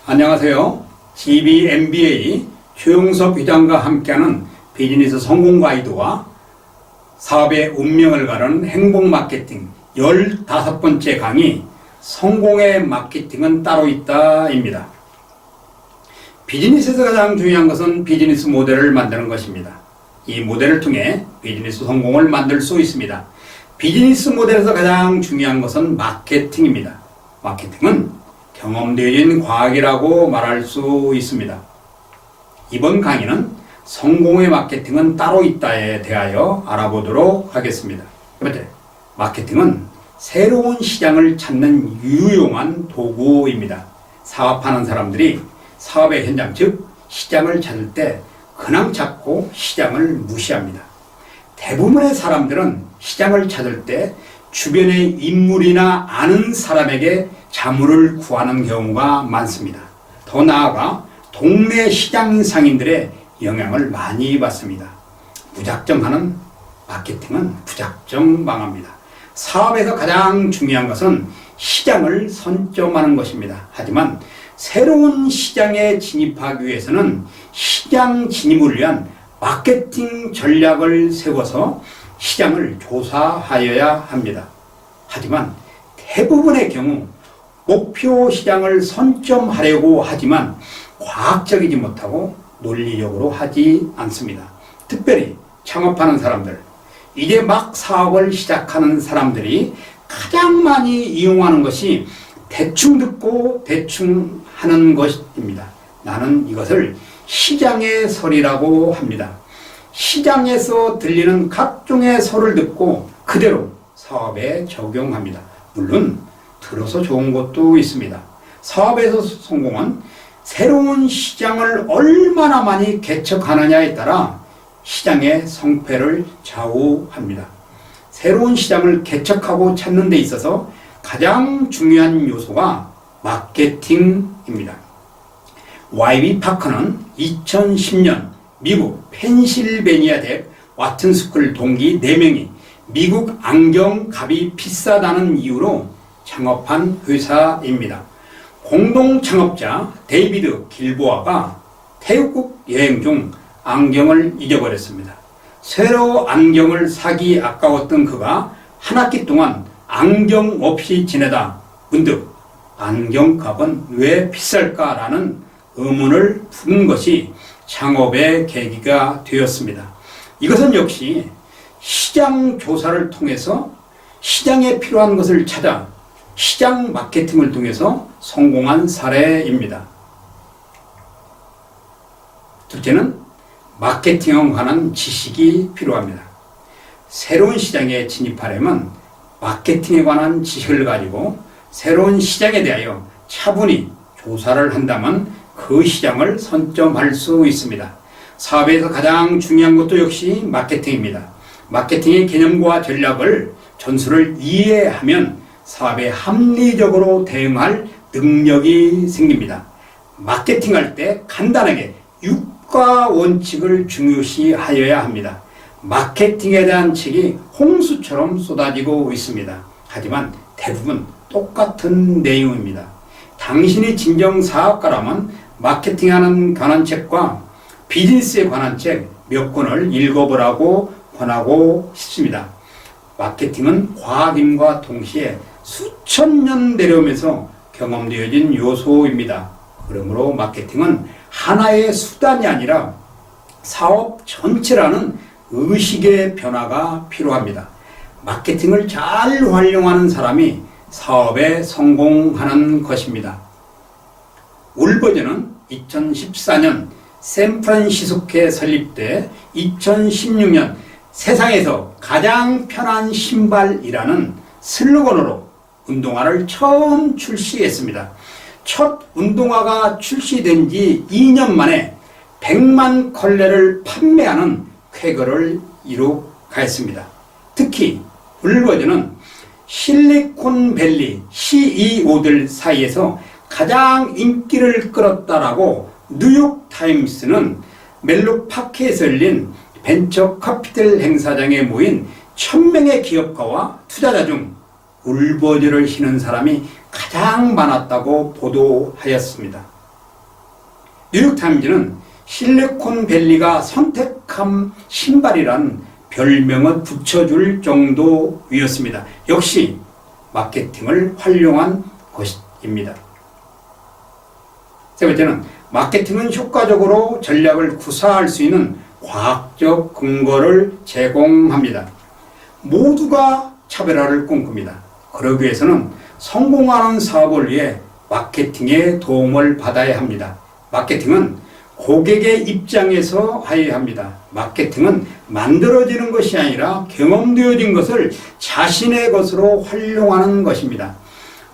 안녕하세요. GBMBA 최용섭 회장과 함께하는 비즈니스 성공 가이드와 사업의 운명을 가르는 행복 마케팅 15번째 강의 성공의 마케팅은 따로 있다입니다. 비즈니스에서 가장 중요한 것은 비즈니스 모델을 만드는 것입니다. 이 모델을 통해 비즈니스 성공을 만들 수 있습니다. 비즈니스 모델에서 가장 중요한 것은 마케팅입니다. 마케팅은 경험되어진 과학이라고 말할 수 있습니다. 이번 강의는 성공의 마케팅은 따로 있다에 대하여 알아보도록 하겠습니다. 첫 번째, 마케팅은 새로운 시장을 찾는 유용한 도구입니다. 사업하는 사람들이 사업의 현장, 즉 시장을 찾을 때 그냥 찾고 시장을 무시합니다. 대부분의 사람들은 시장을 찾을 때 주변의 인물이나 아는 사람에게 자문을 구하는 경우가 많습니다. 더 나아가 동네 시장 상인들의 영향을 많이 받습니다. 무작정 하는 마케팅은 무작정 망합니다. 사업에서 가장 중요한 것은 시장을 선점하는 것입니다. 하지만 새로운 시장에 진입하기 위해서는 시장 진입을 위한 마케팅 전략을 세워서 시장을 조사하여야 합니다. 하지만 대부분의 경우 목표 시장을 선점하려고 하지만 과학적이지 못하고 논리적으로 하지 않습니다. 특별히 창업하는 사람들, 이제 막 사업을 시작하는 사람들이 가장 많이 이용하는 것이 대충 듣고 대충 하는 것입니다. 나는 이것을 시장의 설이라고 합니다. 시장에서 들리는 각종의 설을 듣고 그대로 사업에 적용합니다. 물론 들어서 좋은 것도 있습니다. 사업에서 성공은 새로운 시장을 얼마나 많이 개척하느냐에 따라 시장의 성패를 좌우합니다. 새로운 시장을 개척하고 찾는 데 있어서 가장 중요한 요소가 마케팅입니다. YB 파커는 2010년 미국 펜실베니아 대학 와튼스쿨 동기 4명이 미국 안경값이 비싸다는 이유로 창업한 회사입니다. 공동 창업자 데이비드 길보아가 태국 여행 중 안경을 잊어버렸습니다. 새로 안경을 사기 아까웠던 그가 한 학기 동안 안경 없이 지내다 문득 안경값은 왜 비쌀까라는 의문을 푸는 것이 창업의 계기가 되었습니다. 이것은 역시 시장 조사를 통해서 시장에 필요한 것을 찾아 시장 마케팅을 통해서 성공한 사례입니다. 둘째는 마케팅에 관한 지식이 필요합니다. 새로운 시장에 진입하려면 마케팅에 관한 지식을 가지고 새로운 시장에 대하여 차분히 조사를 한다면 그 시장을 선점할 수 있습니다. 사업에서 가장 중요한 것도 역시 마케팅입니다. 마케팅의 개념과 전략을 전술을 이해하면 사업에 합리적으로 대응할 능력이 생깁니다. 마케팅할 때 간단하게 6가 원칙을 중요시하여야 합니다. 마케팅에 대한 책이 홍수처럼 쏟아지고 있습니다. 하지만 대부분 똑같은 내용입니다. 당신이 진정 사업가라면 마케팅하는 관한 책과 비즈니스에 관한 책 몇 권을 읽어보라고 권하고 싶습니다. 마케팅은 과학임과 동시에 수천 년 내려오면서 경험되어진 요소입니다. 그러므로 마케팅은 하나의 수단이 아니라 사업 전체라는 의식의 변화가 필요합니다. 마케팅을 잘 활용하는 사람이 사업에 성공하는 것입니다. 올 버전은 2014년 샌프란시스코에 설립돼 2016년 세상에서 가장 편한 신발이라는 슬로건으로 운동화를 처음 출시했습니다. 첫 운동화가 출시된 지 2년 만에 100만 컬레를 판매하는 쾌거를 이룩하였습니다. 특히 올 버전은 실리콘밸리 CEO들 사이에서 가장 인기를 끌었다라고 뉴욕타임스는 멜로 파크에서 열린 벤처 카피탈 행사장에 모인 1000명의 기업가와 투자자 중 울버전을 신은 사람이 가장 많았다고 보도하였습니다. 뉴욕타임즈는 실리콘밸리가 선택한 신발이란 별명을 붙여줄 정도였습니다. 역시 마케팅을 활용한 것입니다. 세 번째는 마케팅은 효과적으로 전략을 구사할 수 있는 과학적 근거를 제공합니다. 모두가 차별화를 꿈꿉니다. 그러기 위해서는 성공하는 사업을 위해 마케팅의 도움을 받아야 합니다. 마케팅은 고객의 입장에서 해야 합니다. 마케팅은 만들어지는 것이 아니라 경험되어진 것을 자신의 것으로 활용하는 것입니다.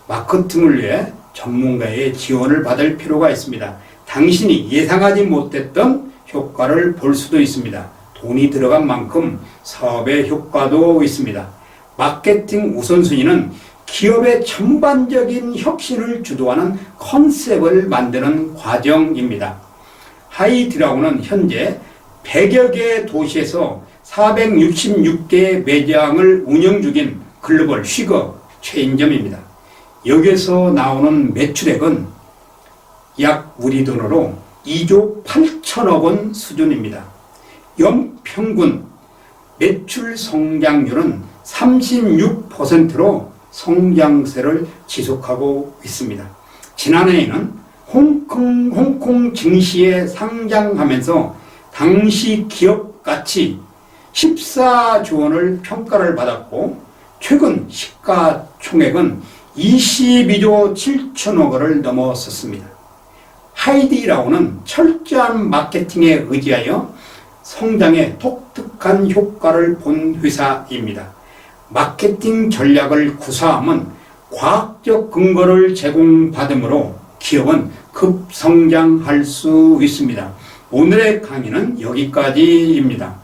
마케팅을 위해 전문가의 지원을 받을 필요가 있습니다. 당신이 예상하지 못했던 효과를 볼 수도 있습니다. 돈이 들어간 만큼 사업의 효과도 있습니다. 마케팅 우선순위는 기업의 전반적인 혁신을 주도하는 컨셉을 만드는 과정입니다. 하이디라고는 현재 100여 개 도시에서 466개 매장을 운영 중인 글로벌 슈거 체인점입니다. 여기에서 나오는 매출액은 약 우리 돈으로 2조 8천억 원 수준입니다. 연평균 매출 성장률은 36%로 성장세를 지속하고 있습니다. 지난해에는 홍콩 증시에 상장하면서 당시 기업 가치 14조 원을 평가를 받았고 최근 시가총액은 22조 7천억 원을 넘어섰습니다. 하이디라고는 철저한 마케팅에 의지하여 성장에 독특한 효과를 본 회사입니다. 마케팅 전략을 구사함은 과학적 근거를 제공받으므로 기업은 급성장할 수 있습니다. 오늘의 강의는 여기까지입니다.